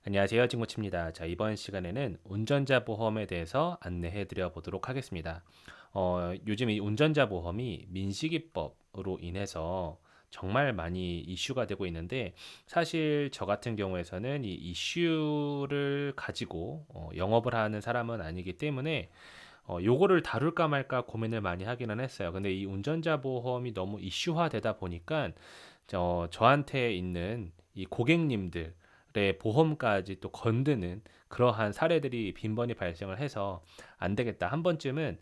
안녕하세요, 친구치입니다. 자, 이번 시간에는 운전자 보험에 대해서 안내해 드려 보도록 하겠습니다. 요즘 이 운전자 보험이 민식이법으로 인해서 정말 많이 이슈가 되고 있는데, 사실 저 같은 경우에서는 이 이슈를 가지고 영업을 하는 사람은 아니기 때문에 요거를 다룰까 말까 고민을 많이 하기는 했어요. 근데 이 운전자 보험이 너무 이슈화되다 보니까 저한테 있는 이 고객님들의 보험까지 또 건드는 그러한 사례들이 빈번히 발생을 해서 안 되겠다. 한 번쯤은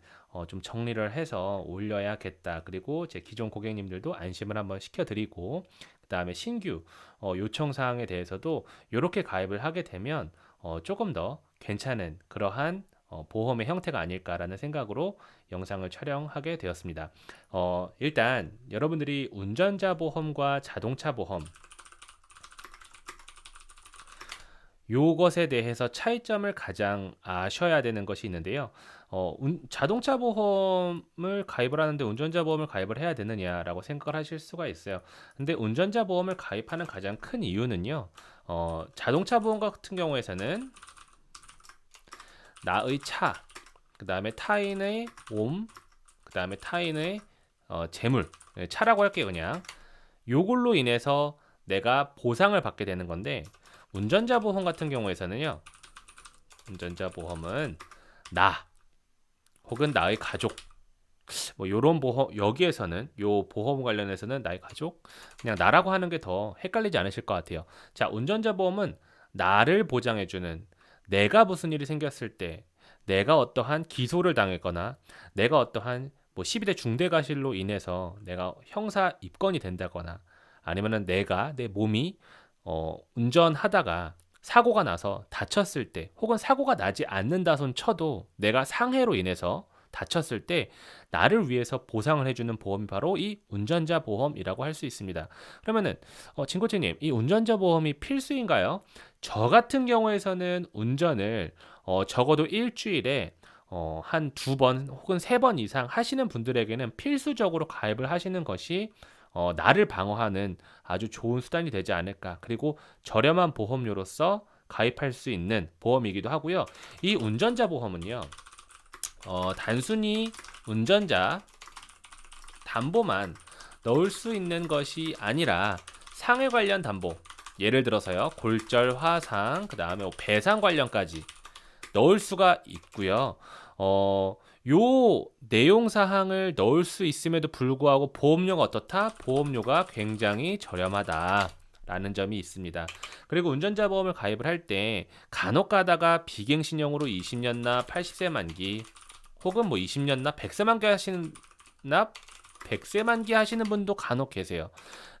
좀 정리를 해서 올려야겠다. 그리고 제 기존 고객님들도 안심을 한번 시켜드리고, 그다음에 신규 요청 사항에 대해서도 이렇게 가입을 하게 되면 조금 더 괜찮은 그러한 보험의 형태가 아닐까라는 생각으로 영상을 촬영하게 되었습니다. 일단 여러분들이 운전자 보험과 자동차 보험 요것에 대해서 차이점을 가장 아셔야 되는 것이 있는데요. 자동차 보험을 가입을 하는데 운전자 보험을 가입을 해야 되느냐라고 생각을 하실 수가 있어요. 근데 운전자 보험을 가입하는 가장 큰 이유는요. 자동차 보험 같은 경우에서는 나의 차, 그 다음에 타인의 몸, 그 다음에 타인의 재물, 차라고 할게요 그냥. 요걸로 인해서 내가 보상을 받게 되는 건데, 운전자 보험 같은 경우에서는요. 운전자 보험은 나 혹은 나의 가족, 뭐 요런 보험, 여기에서는 요 보험 관련해서는 나의 가족, 그냥 나라고 하는 게 더 헷갈리지 않으실 것 같아요. 자, 운전자 보험은 나를 보장해주는, 내가 무슨 일이 생겼을 때, 내가 어떠한 기소를 당했거나 내가 어떠한 뭐 12대 중대가실로 인해서 내가 형사 입건이 된다거나, 아니면은 내가 내 몸이 운전하다가 사고가 나서 다쳤을 때, 혹은 사고가 나지 않는다 손 쳐도 내가 상해로 인해서 다쳤을 때 나를 위해서 보상을 해주는 보험이 바로 이 운전자 보험이라고 할 수 있습니다. 그러면은 진코치님, 이 운전자 보험이 필수인가요? 저 같은 경우에서는 운전을 적어도 일주일에 한 두 번 혹은 세 번 이상 하시는 분들에게는 필수적으로 가입을 하시는 것이 나를 방어하는 아주 좋은 수단이 되지 않을까. 그리고 저렴한 보험료로서 가입할 수 있는 보험이기도 하고요. 이 운전자 보험은요. 단순히 운전자 담보만 넣을 수 있는 것이 아니라 상해 관련 담보, 예를 들어서요 골절, 화상, 그 다음에 배상 관련까지 넣을 수가 있고요. 요 내용 사항을 넣을 수 있음에도 불구하고 보험료가 어떻다? 보험료가 굉장히 저렴하다. 라는 점이 있습니다. 그리고 운전자 보험을 가입을 할 때 간혹 가다가 비갱신형으로 20년 나 80세 만기, 혹은 뭐 20년 나 100세 만기 하시는 나 100세 만기 하시는 분도 간혹 계세요.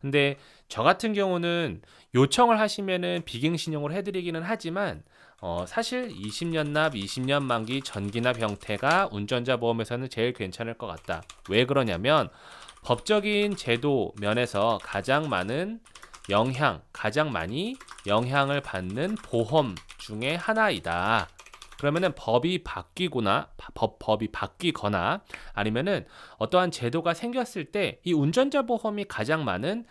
근데 저 같은 경우는 요청을 하시면은 비갱신형으로 해드리기는 하지만 사실 20년 납, 20년 만기 전기납 형태가 운전자 보험에서는 제일 괜찮을 것 같다. 왜 그러냐면 법적인 제도 면에서 가장 많이 영향을 받는 보험 중에 하나이다. 그러면은 법이 바뀌거나 아니면은 어떠한 제도가 생겼을 때 이 운전자 보험이 가장 많은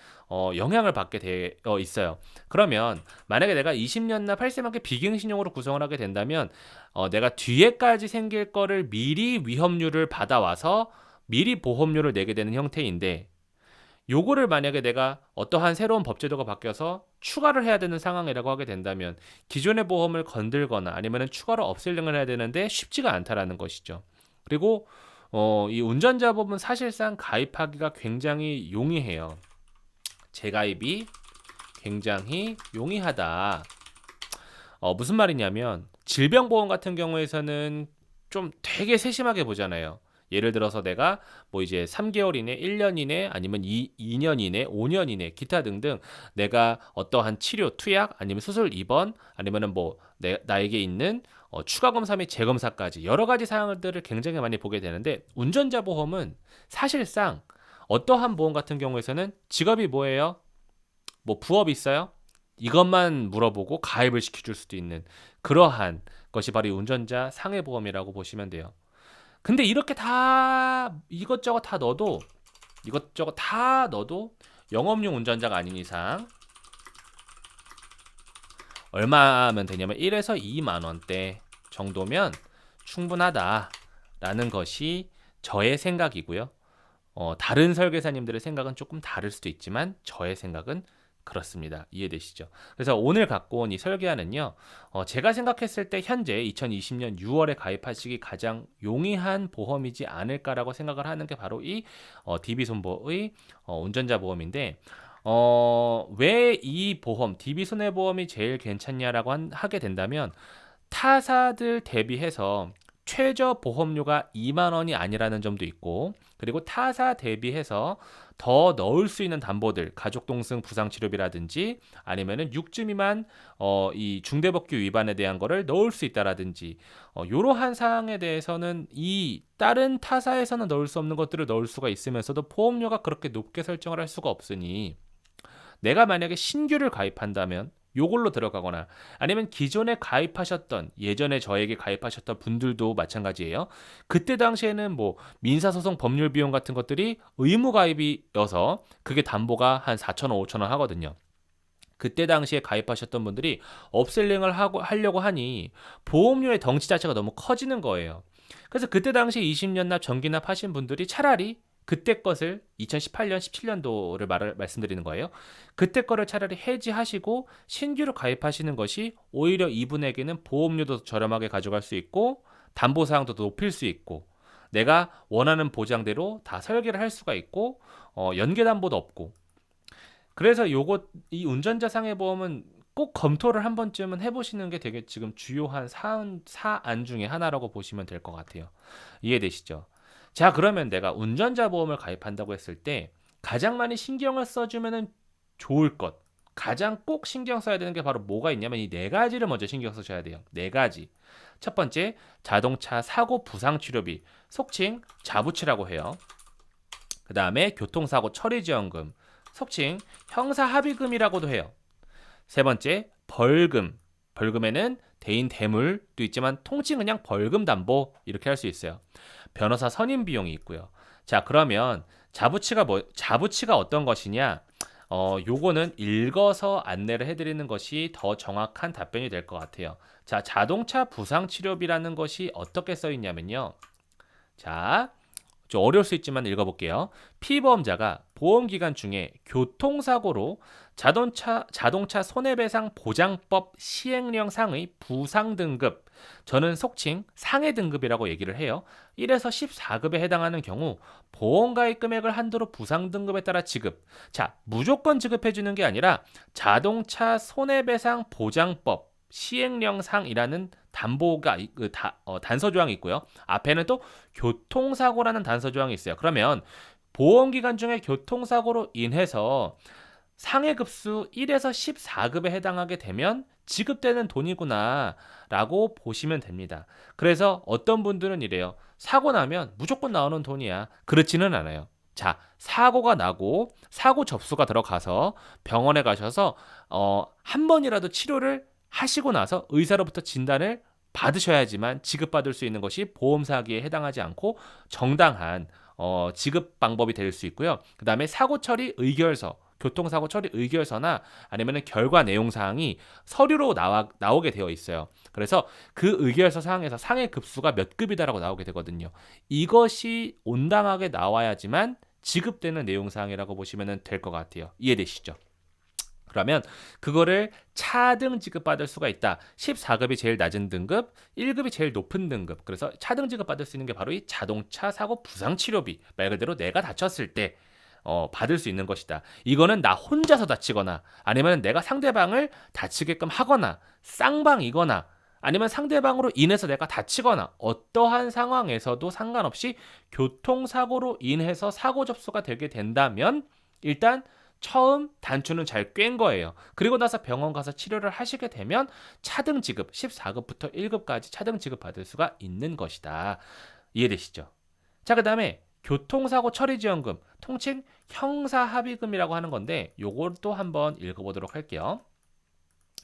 영향을 받게 되어 있어요. 그러면 만약에 내가 20년나 8세만큼 비갱신형으로 구성을 하게 된다면 내가 뒤에까지 생길 거를 미리 위험료를 받아와서 미리 보험료를 내게 되는 형태인데, 요거를 만약에 내가 어떠한 새로운 법제도가 바뀌어서 추가를 해야 되는 상황이라고 하게 된다면 기존의 보험을 건들거나 아니면 추가로 업셀링을 해야 되는데 쉽지가 않다라는 것이죠. 그리고 이 운전자 보험은 사실상 가입하기가 굉장히 용이해요. 재가입이 굉장히 용이하다. 무슨 말이냐면 질병보험 같은 경우에서는 좀 되게 세심하게 보잖아요. 예를 들어서 내가 뭐 이제 3개월 이내, 1년 이내, 아니면 2년 이내, 5년 이내, 기타 등등 내가 어떠한 치료, 투약, 아니면 수술 입원, 아니면은 뭐 나에게 있는 추가 검사 및 재검사까지 여러 가지 사항들을 굉장히 많이 보게 되는데, 운전자 보험은 사실상 어떠한 보험 같은 경우에서는 직업이 뭐예요? 뭐 부업 있어요? 이것만 물어보고 가입을 시켜줄 수도 있는 그러한 것이 바로 이 운전자 상해보험이라고 보시면 돼요. 근데 이렇게 다 이것저것 다 넣어도 영업용 운전자가 아닌 이상 얼마면 되냐면 1에서 2만 원대 정도면 충분하다라는 것이 저의 생각이고요. 다른 설계사님들의 생각은 조금 다를 수도 있지만 저의 생각은 그렇습니다. 이해되시죠? 그래서 오늘 갖고 온 이 설계안은요, 제가 생각했을 때 현재 2020년 6월에 가입하시기 가장 용이한 보험이지 않을까라고 생각을 하는 게 바로 이 DB손보의 운전자 보험인데, 왜 이 보험, DB손해보험이 제일 괜찮냐라고 하게 된다면 타사들 대비해서 최저 보험료가 2만 원이 아니라는 점도 있고, 그리고 타사 대비해서 더 넣을 수 있는 담보들, 가족 동승 부상 치료비라든지 아니면은 6주 미만 이 중대법규 위반에 대한 거를 넣을 수 있다라든지 이러한 사항에 대해서는 이 다른 타사에서는 넣을 수 없는 것들을 넣을 수가 있으면서도 보험료가 그렇게 높게 설정을 할 수가 없으니 내가 만약에 신규를 가입한다면 요걸로 들어가거나 아니면 기존에 가입하셨던 예전에 저에게 가입하셨던 분들도 마찬가지예요. 그때 당시에는 뭐 민사소송 법률 비용 같은 것들이 의무 가입이어서 그게 담보가 한 4,000원, 5,000원 하거든요. 그때 당시에 가입하셨던 분들이 업셀링을 하려고 하니 보험료의 덩치 자체가 너무 커지는 거예요. 그래서 그때 당시 20년 납 정기납 하신 분들이 차라리 그때 것을 2018년, 17년도를 말씀드리는 거예요. 그때 거를 차라리 해지하시고 신규로 가입하시는 것이 오히려 이분에게는 보험료도 저렴하게 가져갈 수 있고 담보사항도 높일 수 있고 내가 원하는 보장대로 다 설계를 할 수가 있고 연계담보도 없고 그래서 이 운전자 상해보험은 꼭 검토를 한 번쯤은 해보시는 게 되게 지금 주요한 사안 중에 하나라고 보시면 될 것 같아요. 이해되시죠? 자, 그러면 내가 운전자 보험을 가입한다고 했을 때 가장 많이 신경을 써주면 좋을 것, 가장 꼭 신경 써야 되는 게 바로 뭐가 있냐면 이 네 가지를 먼저 신경 쓰셔야 돼요. 네 가지. 첫 번째, 자동차 사고 부상 치료비, 속칭 자부치라고 해요. 그 다음에 교통사고 처리지원금, 속칭 형사합의금이라고도 해요. 세 번째, 벌금. 벌금에는 대인 대물도 있지만 통칭 그냥 벌금 담보 이렇게 할 수 있어요. 변호사 선임 비용이 있고요. 자, 그러면 자부치가 어떤 것이냐? 요거는 읽어서 안내를 해드리는 것이 더 정확한 답변이 될 것 같아요. 자, 자동차 부상 치료비라는 것이 어떻게 써 있냐면요. 자, 좀 어려울 수 있지만 읽어볼게요. 피보험자가 보험기간 중에 교통사고로 자동차 손해배상 보장법 시행령 상의 부상 등급, 저는 속칭 상해 등급이라고 얘기를 해요. 1에서 14급에 해당하는 경우 보험가입 금액을 한도로 부상 등급에 따라 지급. 자, 무조건 지급해주는 게 아니라 자동차 손해배상 보장법 시행령상이라는 담보가 단서 조항이 있고요. 앞에는 또 교통사고라는 단서 조항이 있어요. 그러면 보험기간 중에 교통사고로 인해서 상해급수 1에서 14급에 해당하게 되면 지급되는 돈이구나 라고 보시면 됩니다. 그래서 어떤 분들은 이래요. 사고 나면 무조건 나오는 돈이야. 그렇지는 않아요. 자, 사고가 나고 사고 접수가 들어가서 병원에 가셔서 한 번이라도 치료를 하시고 나서 의사로부터 진단을 받으셔야지만 지급받을 수 있는 것이 보험사기에 해당하지 않고 정당한 지급 방법이 될 수 있고요. 그 다음에 사고 처리 의결서, 교통사고 처리 의결서나 아니면 결과 내용 사항이 서류로 나오게 되어 있어요. 그래서 그 의결서 사항에서 상해 급수가 몇 급이다라고 나오게 되거든요. 이것이 온당하게 나와야지만 지급되는 내용 사항이라고 보시면 될 것 같아요. 이해되시죠? 그러면 그거를 차등 지급받을 수가 있다. 14급이 제일 낮은 등급, 1급이 제일 높은 등급. 그래서 차등 지급받을 수 있는 게 바로 이 자동차 사고 부상 치료비. 말 그대로 내가 다쳤을 때 받을 수 있는 것이다. 이거는 나 혼자서 다치거나 아니면 내가 상대방을 다치게끔 하거나 쌍방이거나 아니면 상대방으로 인해서 내가 다치거나 어떠한 상황에서도 상관없이 교통사고로 인해서 사고 접수가 되게 된다면 일단 처음 단추는 잘 꿰인 거예요. 그리고 나서 병원 가서 치료를 하시게 되면 차등 지급 14급부터 1급까지 차등 지급 받을 수가 있는 것이다. 이해되시죠? 자, 그 다음에 교통사고 처리지원금, 통칭 형사합의금이라고 하는 건데 요것도 한번 읽어보도록 할게요.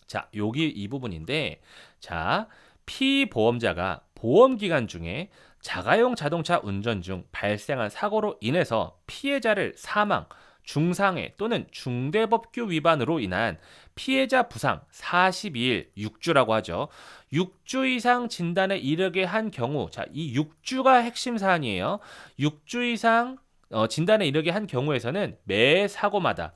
자, 여기 이 부분인데 자, 피보험자가 보험기간 중에 자가용 자동차 운전 중 발생한 사고로 인해서 피해자를 사망, 중상해 또는 중대법규 위반으로 인한 피해자 부상 42일 6주라고 하죠. 6주 이상 진단에 이르게 한 경우, 자, 이 6주가 핵심 사안이에요. 6주 이상 진단에 이르게 한 경우에서는 매 사고마다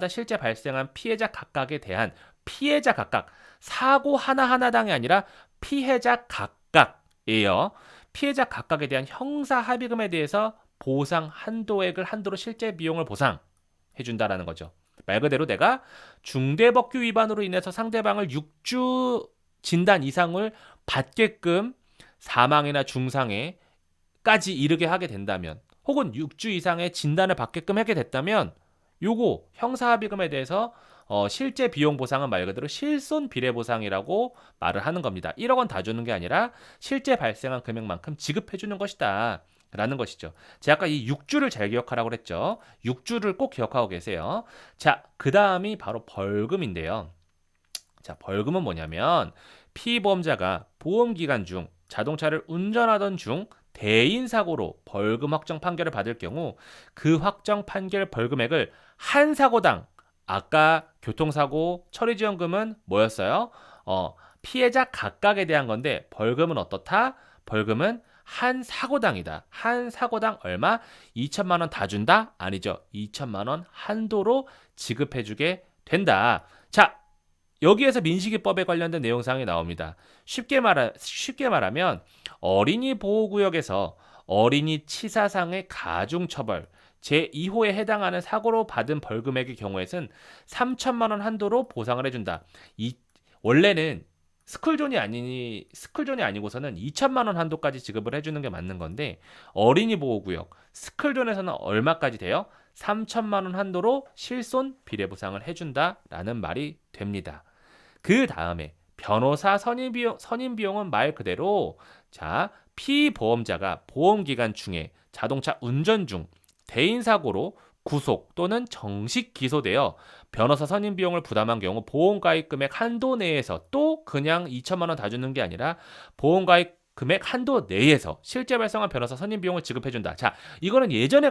실제 발생한 피해자 각각에 대한 피해자 각각, 사고 하나하나당이 아니라 피해자 각각이에요. 피해자 각각에 대한 형사 합의금에 대해서 보상 한도액을 한도로 실제 비용을 보상해준다라는 거죠. 말 그대로 내가 중대법규 위반으로 인해서 상대방을 6주 진단 이상을 받게끔 사망이나 중상해까지 이르게 하게 된다면, 혹은 6주 이상의 진단을 받게끔 하게 됐다면, 요거 형사합의금에 대해서 실제 비용 보상은 말 그대로 실손 비례보상이라고 말을 하는 겁니다. 1억 원 다 주는 게 아니라 실제 발생한 금액만큼 지급해 주는 것이다 라는 것이죠. 제가 아까 이 6주를 잘 기억하라고 그랬죠. 6주를 꼭 기억하고 계세요. 자, 그 다음이 바로 벌금인데요. 자, 벌금은 뭐냐면 피보험자가 보험기간 중 자동차를 운전하던 중 대인 사고로 벌금 확정 판결을 받을 경우 그 확정 판결 벌금액을 한 사고당, 아까 교통사고 처리지원금은 뭐였어요? 피해자 각각에 대한 건데 벌금은 어떻다? 벌금은 한 사고당이다. 한 사고당 얼마? 2천만 원 다 준다? 아니죠. 2천만 원 한도로 지급해주게 된다. 자, 여기에서 민식이법에 관련된 내용사항이 나옵니다. 쉽게 말하면 어린이 보호구역에서 어린이 치사상의 가중처벌 제2호에 해당하는 사고로 받은 벌금액의 경우에는 3천만 원 한도로 보상을 해준다. 원래는 스쿨존이 아니고서는 2천만 원 한도까지 지급을 해주는 게 맞는 건데, 어린이 보호구역 스쿨존에서는 얼마까지 돼요? 3천만 원 한도로 실손 비례보상을 해준다라는 말이 됩니다. 그 다음에 변호사 선임 비용은 말 그대로, 자, 피보험자가 보험기간 중에 자동차 운전 중 대인 사고로 구속 또는 정식 기소되어 변호사 선임 비용을 부담한 경우 보험가입 금액 한도 내에서, 또 그냥 2천만 원 다 주는 게 아니라 보험가입 금액 한도 내에서 실제 발생한 변호사 선임 비용을 지급해준다. 자, 이거는 예전에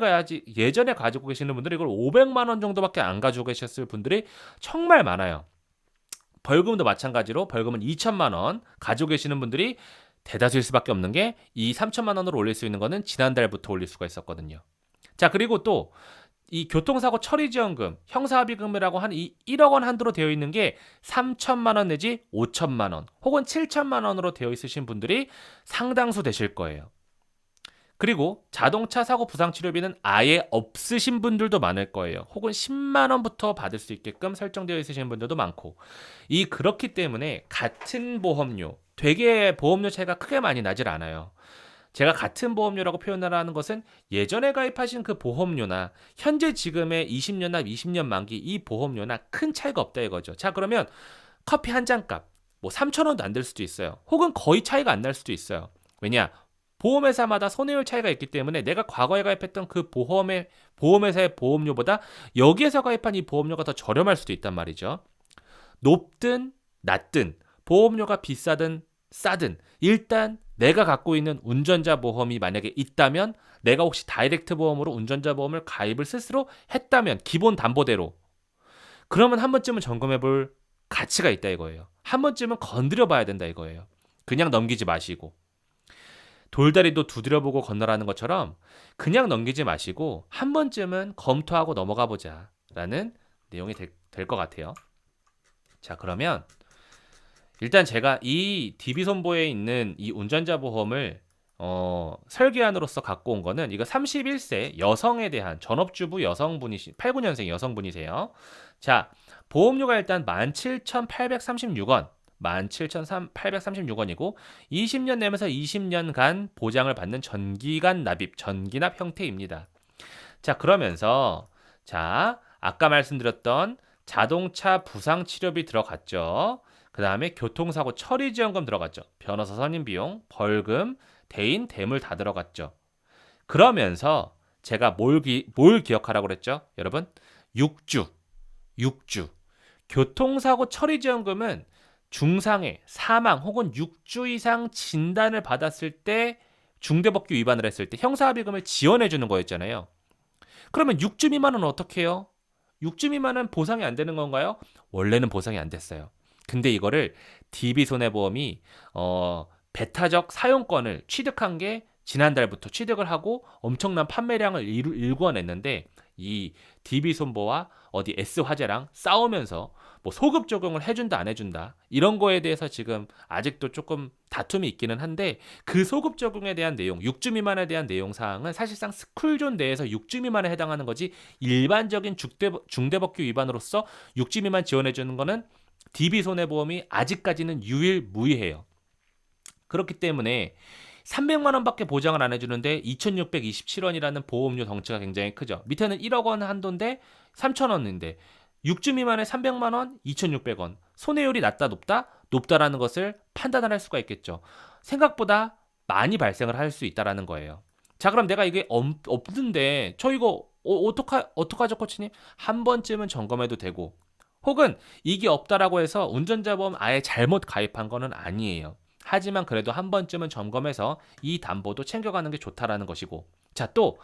가지고 계시는 분들이 이걸 500만 원 정도밖에 안 가지고 계셨을 분들이 정말 많아요. 벌금도 마찬가지로 벌금은 2천만 원 가지고 계시는 분들이 대다수일 수밖에 없는 게, 이 3천만 원으로 올릴 수 있는 거는 지난달부터 올릴 수가 있었거든요. 자, 그리고 또 이 교통사고 처리지원금, 형사합의금이라고 한 이 1억 원 한도로 되어 있는 게 3천만 원 내지 5천만 원 혹은 7천만 원으로 되어 있으신 분들이 상당수 되실 거예요. 그리고 자동차 사고 부상 치료비는 아예 없으신 분들도 많을 거예요. 혹은 10만 원부터 받을 수 있게끔 설정되어 있으신 분들도 많고, 그렇기 때문에 같은 보험료, 되게 보험료 차이가 크게 많이 나질 않아요. 제가 같은 보험료라고 표현하라는 것은 예전에 가입하신 그 보험료나 현재 지금의 20년나 20년 만기 이 보험료나 큰 차이가 없다 이거죠. 자, 그러면 커피 한 잔 값 뭐 3천 원도 안 될 수도 있어요. 혹은 거의 차이가 안 날 수도 있어요. 왜냐? 보험회사마다 손해율 차이가 있기 때문에 내가 과거에 가입했던 그 보험회사의 보험료보다 여기에서 가입한 이 보험료가 더 저렴할 수도 있단 말이죠. 높든 낮든 보험료가 비싸든 싸든 일단 내가 갖고 있는 운전자 보험이 만약에 있다면, 내가 혹시 다이렉트 보험으로 운전자 보험을 가입을 스스로 했다면 기본 담보대로, 그러면 한 번쯤은 점검해 볼 가치가 있다 이거예요. 한 번쯤은 건드려 봐야 된다 이거예요. 그냥 넘기지 마시고, 돌다리도 두드려보고 건너라는 것처럼 그냥 넘기지 마시고 한 번쯤은 검토하고 넘어가 보자 라는 내용이 될 것 같아요. 자, 그러면 일단 제가 이 DB손보에 있는 이 운전자 보험을 설계안으로서 갖고 온 거는, 이거 31세 여성에 대한 전업주부 89년생 여성분이세요. 자, 보험료가 일단 17,836원 17,836원이고 20년 내면서 20년간 보장을 받는 전기납 형태입니다. 자, 그러면서 아까 말씀드렸던 자동차 부상 치료비 들어갔죠. 그 다음에 교통사고 처리지원금 들어갔죠. 변호사 선임 비용, 벌금, 대인, 대물 다 들어갔죠. 그러면서 제가 뭘 기억하라고 그랬죠? 여러분, 6주. 교통사고 처리지원금은 중상해, 사망 혹은 6주 이상 진단을 받았을 때, 중대법규 위반을 했을 때 형사합의금을 지원해 주는 거였잖아요. 그러면 6주 미만은 어떻게 해요? 6주 미만은 보상이 안 되는 건가요? 원래는 보상이 안 됐어요. 근데 이거를 DB손해보험이 배타적 사용권을 취득한 게 지난달부터 취득을 하고 엄청난 판매량을 일궈냈는데, 이 DB손보와 어디 S화재랑 싸우면서 뭐 소급 적용을 해준다 안 해준다 이런 거에 대해서 지금 아직도 조금 다툼이 있기는 한데, 그 소급 적용에 대한 내용, 6주 미만에 대한 내용 사항은 사실상 스쿨존 내에서 6주 미만에 해당하는 거지, 일반적인 중대법규 위반으로서 6주 미만 지원해주는 거는 DB손해보험이 아직까지는 유일무이해요. 그렇기 때문에 300만 원밖에 보장을 안 해주는데 2,627원이라는 보험료 덩치가 굉장히 크죠. 밑에는 1억 원 한도인데 3천 원인데 6주 미만에 300만 원, 2,600원. 손해율이 낮다 높다? 높다라는 것을 판단을 할 수가 있겠죠. 생각보다 많이 발생을 할 수 있다라는 거예요. 자, 그럼 내가 이게 없는데 저 이거 어떡하죠, 코치님? 한 번쯤은 점검해도 되고, 혹은 이게 없다라고 해서 운전자 보험 아예 잘못 가입한 거는 아니에요. 하지만 그래도 한 번쯤은 점검해서 이 담보도 챙겨가는 게 좋다라는 것이고, 자, 또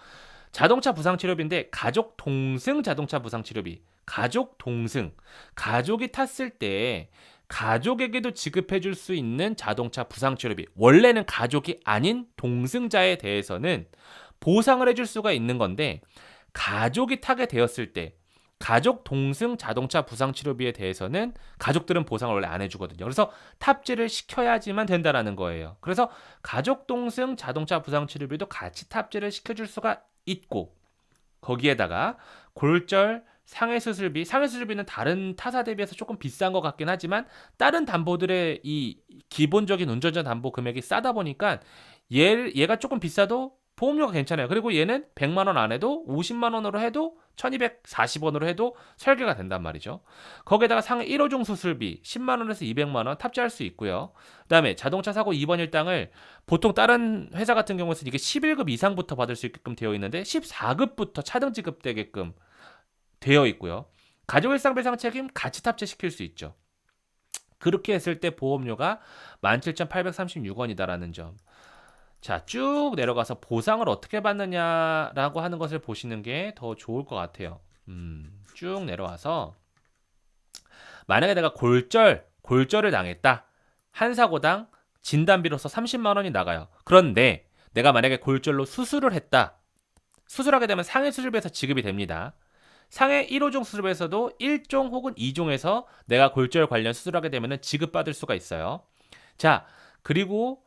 자동차 부상치료비인데 가족 동승 자동차 부상치료비, 가족 동승, 가족이 탔을 때 가족에게도 지급해 줄 수 있는 자동차 부상치료비, 원래는 가족이 아닌 동승자에 대해서는 보상을 해줄 수가 있는 건데, 가족이 타게 되었을 때 가족 동승 자동차 부상 치료비에 대해서는 가족들은 보상을 원래 안 해주거든요. 그래서 탑재를 시켜야지만 된다라는 거예요. 그래서 가족 동승 자동차 부상 치료비도 같이 탑재를 시켜줄 수가 있고, 거기에다가 골절 상해수술비는 다른 타사 대비해서 조금 비싼 것 같긴 하지만 다른 담보들의 이 기본적인 운전자 담보 금액이 싸다 보니까 얘가 조금 비싸도 보험료가 괜찮아요. 그리고 얘는 100만 원 안 해도 50만 원으로 해도 1240원으로 해도 설계가 된단 말이죠. 거기에다가 상해 1호종 수술비 10만 원에서 200만 원 탑재할 수 있고요. 그다음에 자동차 사고 입원 일당을 보통 다른 회사 같은 경우에는 이게 11급 이상부터 받을 수 있게끔 되어 있는데 14급부터 차등 지급되게끔 되어 있고요. 가족일상배상 책임 같이 탑재시킬 수 있죠. 그렇게 했을 때 보험료가 17,836원이다라는 점. 자, 쭉 내려가서 보상을 어떻게 받느냐라고 하는 것을 보시는 게 더 좋을 것 같아요. 쭉 내려와서 만약에 내가 골절을 당했다. 한 사고당 진단비로서 30만 원이 나가요. 그런데 내가 만약에 골절로 수술을 했다. 수술하게 되면 상해수술비에서 지급이 됩니다. 상해 1호종 수술비에서도 1종 혹은 2종에서 내가 골절 관련 수술하게 되면 지급받을 수가 있어요. 자, 그리고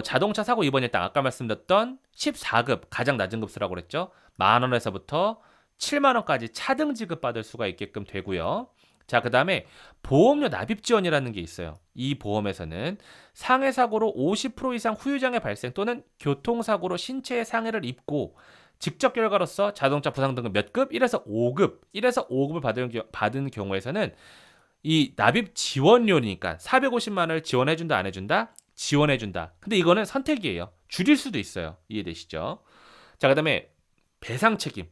자동차 사고 입원 일당 아까 말씀드렸던 14급 가장 낮은 급수라고 그랬죠. 만 원에서부터 7만 원까지 차등 지급받을 수가 있게끔 되고요. 자, 그 다음에 보험료 납입 지원이라는 게 있어요. 이 보험에서는 상해 사고로 50% 이상 후유장애 발생 또는 교통사고로 신체에 상해를 입고 직접 결과로서 자동차 부상 등급 몇 급? 1에서 5급을 받은 경우에서는 이 납입 지원료니까 450만 원을 지원해준다 안 해준다? 지원해준다. 근데 이거는 선택이에요. 줄일 수도 있어요. 이해되시죠? 자, 그 다음에 배상 책임.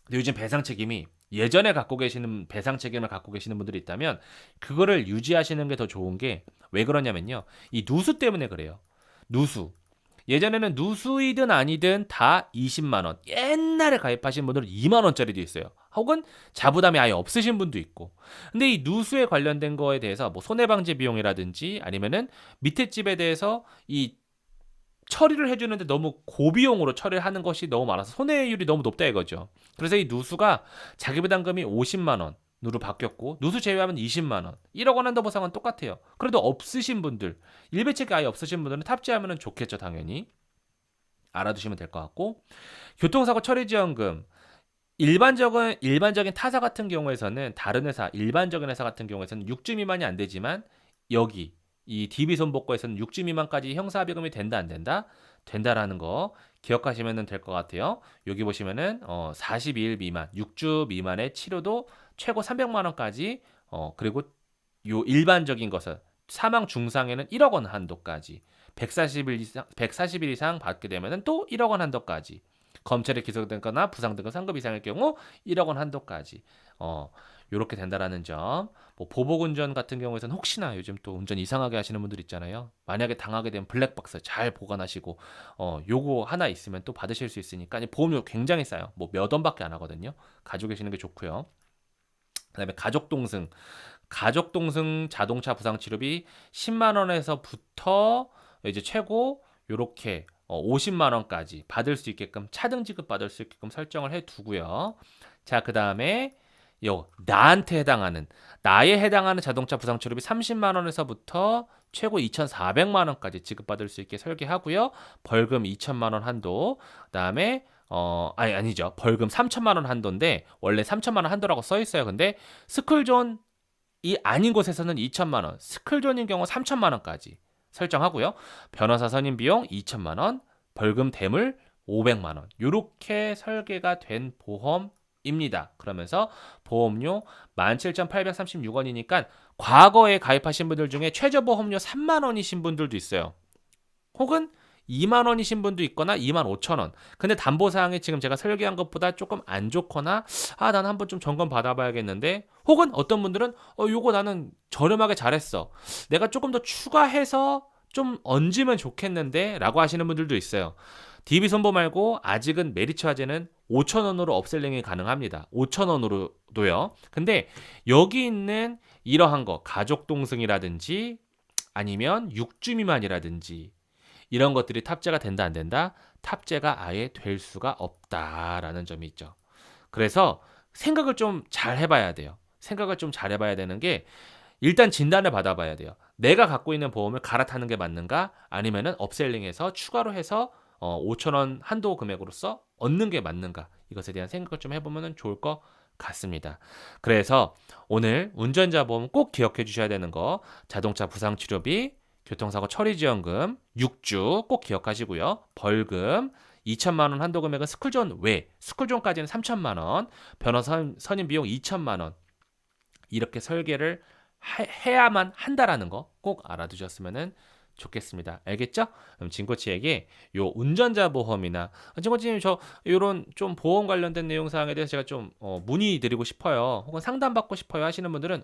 근데 요즘 배상 책임이 예전에 갖고 계시는 배상 책임을 갖고 계시는 분들이 있다면 그거를 유지하시는 게 더 좋은 게, 왜 그러냐면요. 이 누수 때문에 그래요. 누수. 예전에는 누수이든 아니든 다 20만 원. 옛날에 가입하신 분들은 2만 원짜리도 있어요. 혹은 자부담이 아예 없으신 분도 있고. 근데 이 누수에 관련된 거에 대해서 뭐 손해방지 비용이라든지 아니면은 밑에 집에 대해서 이 처리를 해주는데 너무 고비용으로 처리를 하는 것이 너무 많아서 손해율이 너무 높다 이거죠. 그래서 이 누수가 자기부담금이 50만 원. 으로 바뀌었고, 누수 제외하면 20만 원, 1억 원 한도 보상은 똑같아요. 그래도 없으신 분들, 일배책이 아예 없으신 분들은 탑재하면 좋겠죠, 당연히. 알아두시면 될 것 같고, 교통사고 처리지원금. 일반적인 타사 같은 경우에서는 다른 회사, 일반적인 회사 같은 경우에서는 6주 미만이 안 되지만 여기 이 DB손복구에서는 6주 미만까지 형사합의금이 된다 안 된다? 된다라는 거 기억하시면 될 것 같아요. 여기 보시면은 42일 미만, 6주 미만의 치료도 최고 300만 원까지, 그리고 요 일반적인 것은 사망 중상에는 1억 원 한도까지, 140일 이상 받게 되면은 또 1억 원 한도까지, 검찰에 기소되거나 부상 등급 상급 이상일 경우 1억 원 한도까지. 요렇게 된다라는 점. 뭐 보복 운전 같은 경우에는 혹시나 요즘 또 운전 이상하게 하시는 분들 있잖아요. 만약에 당하게 되면 블랙박스 잘 보관하시고 요거 하나 있으면 또 받으실 수 있으니까 보험료 굉장히 싸요. 뭐 몇 원밖에 안 하거든요. 가지고 계시는 게 좋고요. 그다음에 가족 동승 자동차 부상 치료비 10만 원에서부터 이제 최고 요렇게 50만 원까지 받을 수 있게끔 차등 지급 받을 수 있게끔 설정을 해 두고요. 자, 그다음에 요 나에 해당하는 자동차 부상 치료비 30만 원에서부터 최고 2,400만 원까지 지급받을 수 있게 설계하고요. 벌금 2천만 원 한도. 그다음에 아니죠. 벌금 3천만 원 한도인데 원래 3천만 원 한도라고 써 있어요. 근데 스쿨존 이 아닌 곳에서는 2천만 원, 스쿨존인 경우 3천만 원까지 설정하고요. 변호사 선임 비용 2천만 원, 벌금 대물 500만 원. 이렇게 설계가 된 보험입니다. 그러면서 보험료 17,836원이니까 과거에 가입하신 분들 중에 최저 보험료 3만 원이신 분들도 있어요. 혹은 2만 원이신 분도 있거나 2만 5천 원. 근데 담보 사항이 지금 제가 설계한 것보다 조금 안 좋거나 난 한번 좀 점검 받아봐야겠는데 혹은 어떤 분들은 요거 나는 저렴하게 잘했어. 내가 조금 더 추가해서 좀 얹으면 좋겠는데 라고 하시는 분들도 있어요. DB 손보 말고 아직은 메리츠 화재는 5천 원으로 업셀링이 가능합니다. 5천 원으로도요. 근데 여기 있는 이러한 거 가족 동승이라든지 아니면 6주 미만이라든지 이런 것들이 탑재가 된다 안 된다? 탑재가 아예 될 수가 없다라는 점이 있죠. 그래서 생각을 좀 잘 해봐야 돼요. 생각을 좀 잘 해봐야 되는 게 일단 진단을 받아봐야 돼요. 내가 갖고 있는 보험을 갈아타는 게 맞는가? 아니면은 업셀링해서 추가로 해서 5천 원 한도 금액으로서 얻는 게 맞는가? 이것에 대한 생각을 좀 해보면 좋을 것 같습니다. 그래서 오늘 운전자 보험 꼭 기억해 주셔야 되는 거 자동차 부상 치료비 교통사고 처리지원금 6주 꼭 기억하시고요. 벌금 2천만 원 한도 금액은 스쿨존 외, 스쿨존까지는 3천만 원, 변호사 선임 비용 2천만 원 이렇게 설계를 해야만 한다라는 거 꼭 알아두셨으면 좋겠습니다. 알겠죠? 그럼 진코치에게 요 운전자 보험이나 진코치님 저 요런 좀 보험 관련된 내용 사항에 대해서 제가 좀 문의드리고 싶어요. 혹은 상담받고 싶어요 하시는 분들은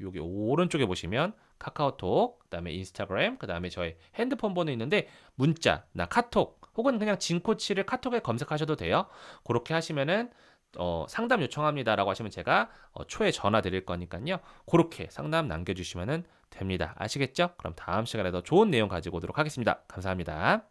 여기 오른쪽에 보시면 카카오톡, 그다음에 인스타그램, 그다음에 저희 핸드폰 번호 있는데 문자나 카톡 혹은 그냥 진코치를 카톡에 검색하셔도 돼요. 그렇게 하시면은 상담 요청합니다라고 하시면 제가 초에 전화 드릴 거니까요. 그렇게 상담 남겨주시면 됩니다. 아시겠죠? 그럼 다음 시간에 더 좋은 내용 가지고 오도록 하겠습니다. 감사합니다.